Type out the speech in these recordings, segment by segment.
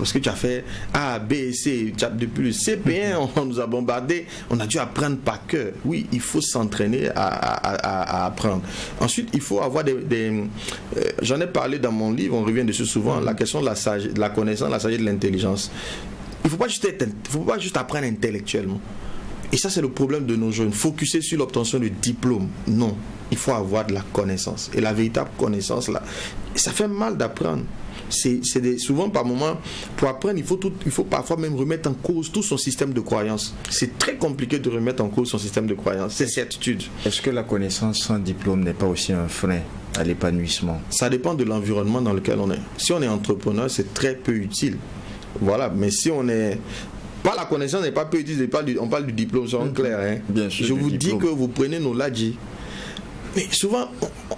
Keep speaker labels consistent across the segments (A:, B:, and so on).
A: parce que tu as fait A, B, C, depuis le CP1, on nous a bombardé, on a dû apprendre par cœur. Oui, il faut s'entraîner à apprendre. Ensuite, il faut avoir j'en ai parlé dans mon livre, on revient dessus souvent, la question de la connaissance, de la sagesse, de l'intelligence. Il ne faut pas juste apprendre intellectuellement. Et ça, c'est le problème de nos jeunes. Focuser sur l'obtention de diplôme. Non. Il faut avoir de la connaissance. Et la véritable connaissance, là, ça fait mal d'apprendre. Souvent, par moment, pour apprendre, il faut parfois même remettre en cause tout son système de croyance. C'est très compliqué de remettre en cause son système de croyance. C'est certitude.
B: Est-ce que la connaissance sans diplôme n'est pas aussi un frein à l'épanouissement?
A: Ça dépend de l'environnement dans lequel on est. Si on est entrepreneur, c'est très peu utile. Voilà. Mais si on est... Pas la connaissance n'est pas peu utile, on parle du diplôme, c'est clair. Hein.
B: Bien sûr,
A: je vous dis que vous prenez nos ladji. Mais souvent,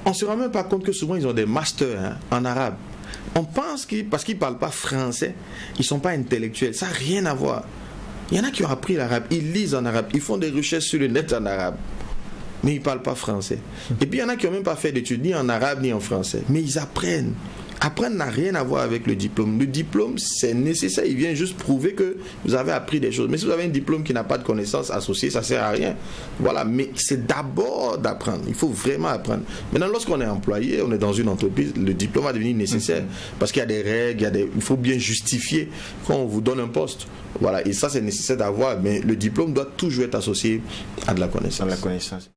A: on ne se rend même pas compte que souvent ils ont des masters en arabe. On pense parce qu'ils ne parlent pas français, ils ne sont pas intellectuels. Ça n'a rien à voir. Il y en a qui ont appris l'arabe, ils lisent en arabe, ils font des recherches sur le net en arabe. Mais ils ne parlent pas français. Et puis il y en a qui n'ont même pas fait d'études, ni en arabe, ni en français. Mais ils apprennent. Apprendre n'a rien à voir avec le diplôme. Le diplôme, c'est nécessaire. Il vient juste prouver que vous avez appris des choses. Mais si vous avez un diplôme qui n'a pas de connaissances associées, ça ne sert à rien. Voilà. Mais c'est d'abord d'apprendre. Il faut vraiment apprendre. Maintenant, lorsqu'on est employé, on est dans une entreprise, le diplôme va devenir nécessaire. Parce qu'il y a des règles, il faut bien justifier quand on vous donne un poste. Voilà. Et ça, c'est nécessaire d'avoir. Mais le diplôme doit toujours être associé à de la connaissance.